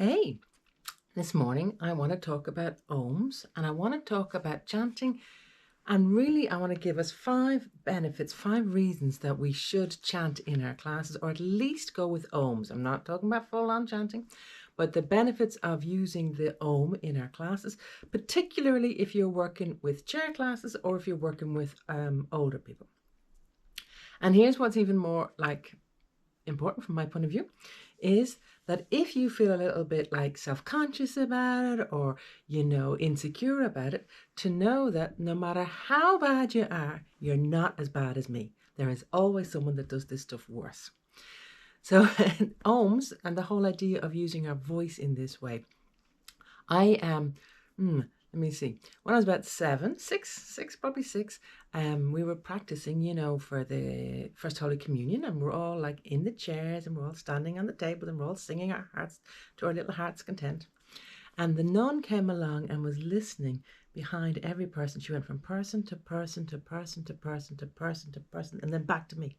Hey, this morning I want to talk about ohms and I want to talk about chanting. And really, I want to give us 5 benefits, 5 reasons that we should chant in our classes, or at least go with ohms. I'm not talking about full on chanting, but the benefits of using the ohm in our classes, particularly if you're working with chair classes or if you're working with older people. And here's what's even more important from my point of view is that if you feel a little bit like self-conscious about it or, insecure about it, to know that no matter how bad you are, you're not as bad as me. There is always someone that does this stuff worse. So ohms and the whole idea of using our voice in this way. I am, let me see. When I was about probably six, we were practicing, for the First Holy Communion, and we're all like in the chairs, and we're all standing on the table, and we're all singing our hearts to our little heart's content. And the nun came along and was listening behind every person. She went from person to person to person to person to person to person, and then back to me.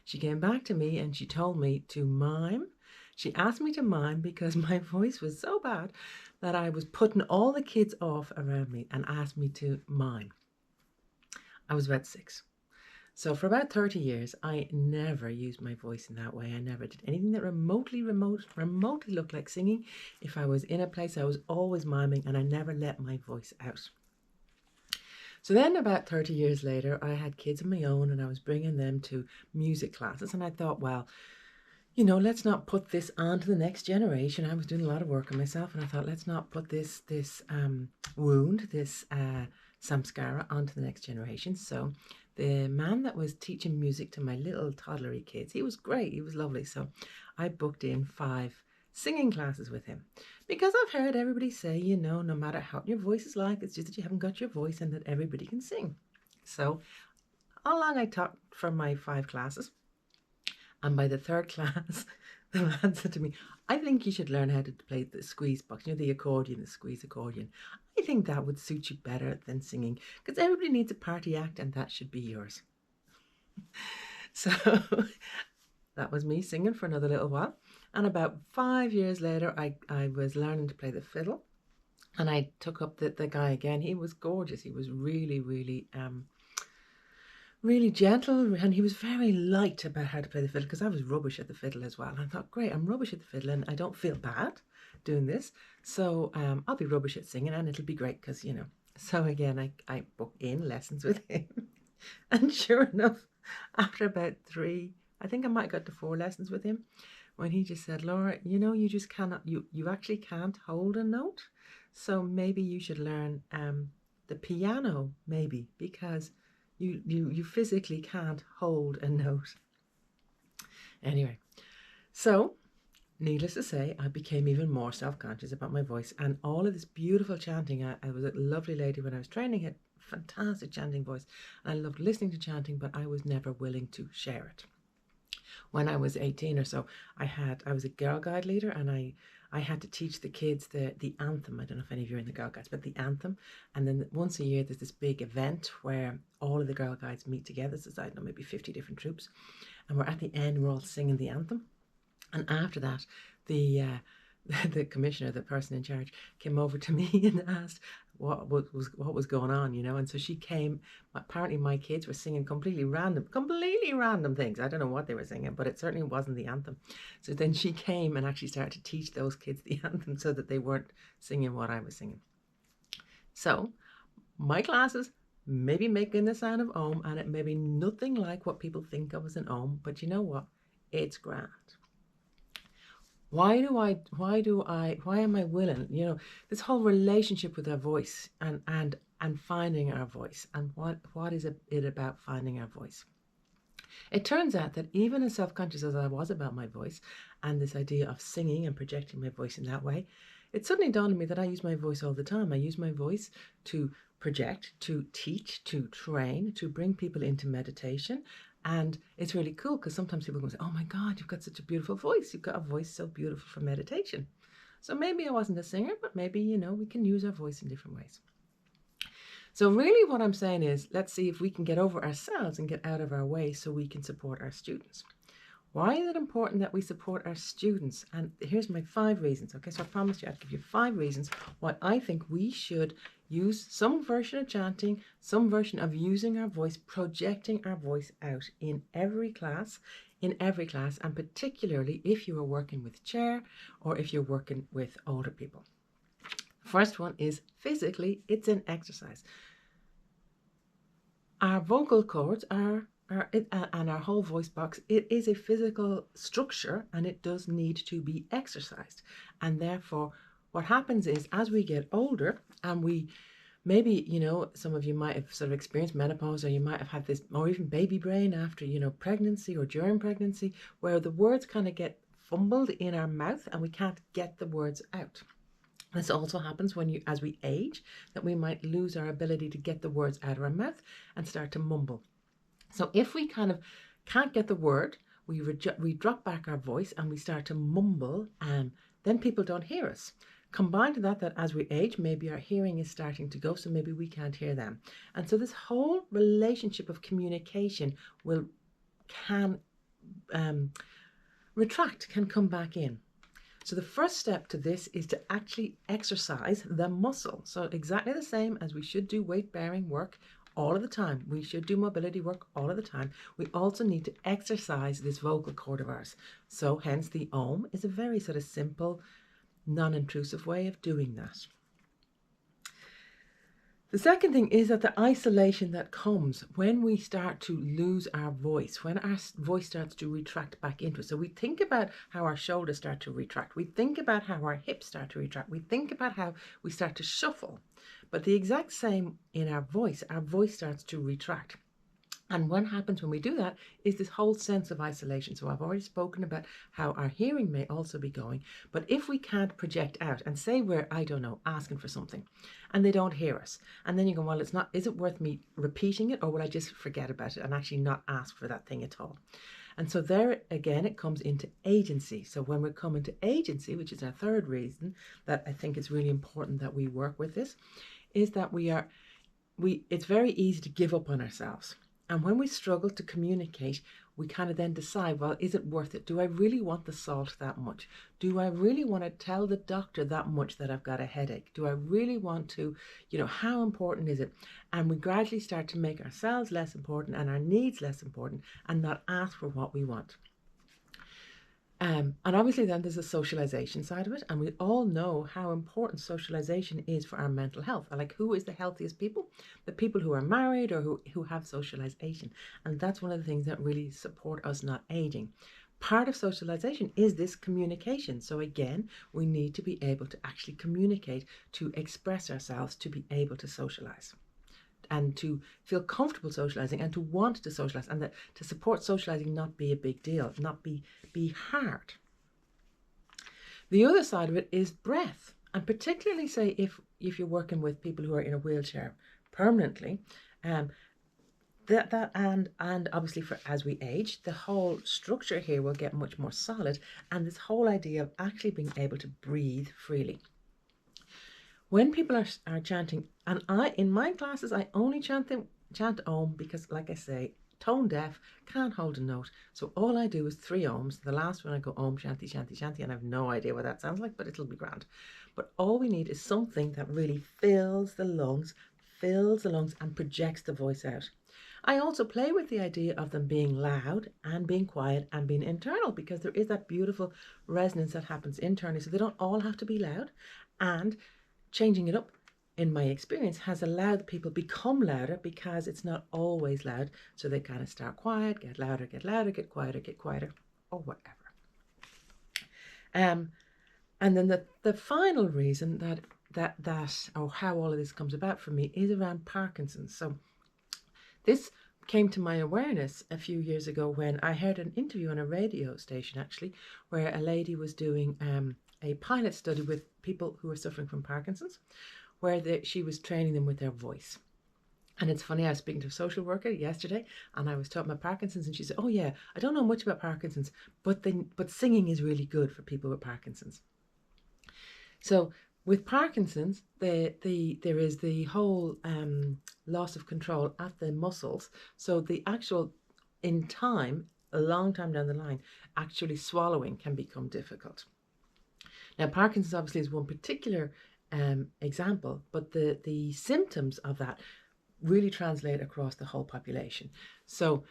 She came back to me and she told me to mime. She asked me to mime because my voice was so bad that I was putting all the kids off around me, and asked me to mime. I was about 6. So for about 30 years, I never used my voice in that way. I never did anything that remotely looked like singing. If I was in a place, I was always miming, and I never let my voice out. So then about 30 years later, I had kids of my own, and I was bringing them to music classes, and I thought, well, let's not put this on to the next generation. I was doing a lot of work on myself, and I thought, let's not put this wound, this samskara onto the next generation. So the man that was teaching music to my little toddlery kids, he was great. He was lovely. So I booked in 5 singing classes with him because I've heard everybody say, no matter how your voice is like, it's just that you haven't got your voice and that everybody can sing. So how long I taught for my 5 classes. And by the 3rd class, the man said to me, I think you should learn how to play the squeeze box, the accordion, the squeeze accordion. I think that would suit you better than singing because everybody needs a party act and that should be yours. So that was me singing for another little while. And about 5 years later, I was learning to play the fiddle. And I took up the guy again. He was gorgeous. He was really, really really gentle, and he was very light about how to play the fiddle because I was rubbish at the fiddle as well. And I thought, great, I'm rubbish at the fiddle and I don't feel bad doing this. So I'll be rubbish at singing and it'll be great because, So again, I booked in lessons with him. And sure enough, after about 3, I think I might have got to 4 lessons with him, when he just said, Laura, you just cannot, you actually can't hold a note. So maybe you should learn the piano, maybe, because you physically can't hold a note. Anyway, so needless to say, I became even more self-conscious about my voice and all of this beautiful chanting. I was a lovely lady when I was training, had fantastic chanting voice. I loved listening to chanting, but I was never willing to share it. When I was 18 or so, I was a Girl Guide leader, and I had to teach the kids the anthem. I don't know if any of you are in the Girl Guides, but the anthem. And then once a year, there's this big event where all of the Girl Guides meet together. So I don't know, maybe 50 different troops. And we're at the end, we're all singing the anthem. And after that, the commissioner, the person in charge, came over to me and asked what was going on, And so she came. Apparently, my kids were singing completely random things. I don't know what they were singing, but it certainly wasn't the anthem. So then she came and actually started to teach those kids the anthem so that they weren't singing what I was singing. So my classes maybe making the sound of ohm, and it may be nothing like what people think of as an ohm, but you know what? It's grand. Why am I willing, this whole relationship with our voice and finding our voice, and what is it about finding our voice? It turns out that even as self-conscious as I was about my voice and this idea of singing and projecting my voice in that way, it suddenly dawned on me that I use my voice all the time. I use my voice to project, to teach, to train, to bring people into meditation. And it's really cool because sometimes people can say, oh my God, you've got such a beautiful voice. You've got a voice so beautiful for meditation. So maybe I wasn't a singer, but maybe, we can use our voice in different ways. So really what I'm saying is, let's see if we can get over ourselves and get out of our way so we can support our students. Why is it important that we support our students? And here's my 5 reasons. Okay, so I promised you I'd give you 5 reasons why I think we should use some version of chanting, some version of using our voice, projecting our voice out in every class, and particularly if you are working with chair or if you're working with older people. First one is physically, it's an exercise. Our vocal cords and our whole voice box, it is a physical structure and it does need to be exercised. And therefore, what happens is as we get older and we maybe, some of you might have sort of experienced menopause, or you might have had this, or even baby brain after, pregnancy or during pregnancy, where the words kind of get fumbled in our mouth and we can't get the words out. This also happens as we age, that we might lose our ability to get the words out of our mouth and start to mumble. So if we kind of can't get the word, we drop back our voice and we start to mumble, and then people don't hear us. Combined to that as we age, maybe our hearing is starting to go, so maybe we can't hear them. And so this whole relationship of communication can retract, can come back in. So the first step to this is to actually exercise the muscle. So exactly the same as we should do weight-bearing work all of the time. We should do mobility work all of the time. We also need to exercise this vocal cord of ours. So hence the Om is a very sort of simple, non-intrusive way of doing that. The second thing is that the isolation that comes when we start to lose our voice, when our voice starts to retract back into it. So we think about how our shoulders start to retract. We think about how our hips start to retract. We think about how we start to shuffle. But the exact same in our voice starts to retract. And what happens when we do that is this whole sense of isolation. So I've already spoken about how our hearing may also be going. But if we can't project out and say we're, asking for something and they don't hear us, and then you go, well, is it worth me repeating it, or will I just forget about it and actually not ask for that thing at all? And so there again, it comes into agency. So when we come into agency, which is our third reason that I think it's really important that we work with this, is that it's very easy to give up on ourselves. And when we struggle to communicate, we kind of then decide, well, is it worth it? Do I really want the salt that much? Do I really want to tell the doctor that much that I've got a headache? Do I really want to, how important is it? And we gradually start to make ourselves less important and our needs less important and not ask for what we want. And obviously then there's a socialization side of it, and we all know how important socialization is for our mental health. Like, who is the healthiest people? The people who are married or who have socialization. And that's one of the things that really support us not aging. Part of socialization is this communication. So again, we need to be able to actually communicate, to express ourselves, to be able to socialize, and to feel comfortable socializing and to want to socialize, and that to support socializing not be a big deal, not be hard. The other side of it is breath, and particularly say if you're working with people who are in a wheelchair permanently, and obviously as we age, the whole structure here will get much more solid, and this whole idea of actually being able to breathe freely. When people are chanting, and in my classes, I only chant Om because, like I say, tone deaf, can't hold a note. So all I do is 3 Oms. The last one I go Om, Shanti, Shanti, Shanti, and I have no idea what that sounds like, but it'll be grand. But all we need is something that really fills the lungs and projects the voice out. I also play with the idea of them being loud and being quiet and being internal, because there is that beautiful resonance that happens internally. So they don't all have to be loud, and changing it up, in my experience, has allowed people become louder because it's not always loud. So they kind of start quiet, get louder, get quieter, or whatever. And then the final reason that or how all of this comes about for me is around Parkinson's. So this came to my awareness a few years ago when I heard an interview on a radio station, actually, where a lady was doing a pilot study with people who were suffering from Parkinson's, where she was training them with their voice. And it's funny, I was speaking to a social worker yesterday, and I was talking about Parkinson's, and she said, oh yeah, I don't know much about Parkinson's, but singing is really good for people with Parkinson's. So with Parkinson's, there is the whole loss of control at the muscles. So the actual, in time, a long time down the line, actually swallowing can become difficult. Now, Parkinson's obviously is one particular example, but the symptoms of that really translate across the whole population. So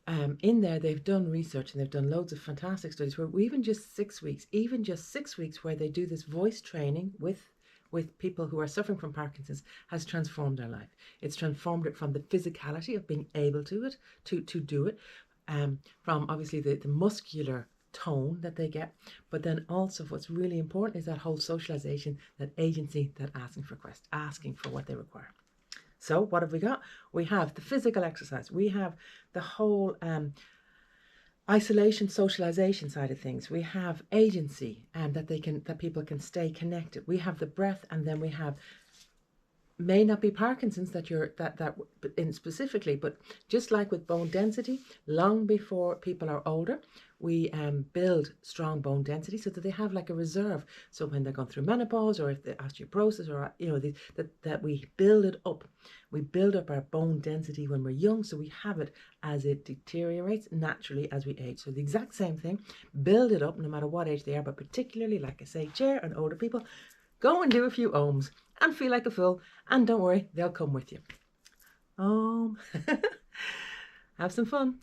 in there, they've done research and they've done loads of fantastic studies where even just 6 weeks, where they do this voice training with people who are suffering from Parkinson's has transformed their life. It's transformed it from the physicality of being able to do it, from obviously the muscular tone that they get, but then also what's really important is that whole socialization, that agency, that asking for what they require. So what have we got? We have the physical exercise. We have the whole isolation, socialization side of things. We have agency, and that people can stay connected. We have the breath, and then we have may not be Parkinson's that in specifically, but just like with bone density, long before people are older, we build strong bone density so that they have like a reserve. So when they're going through menopause, or if the osteoporosis, or that we build it up. We build up our bone density when we're young, so we have it as it deteriorates naturally as we age. So the exact same thing, build it up no matter what age they are, but particularly, like I say, chair and older people, go and do a few ohms and feel like a fool, and don't worry, they'll come with you. Om. Have some fun.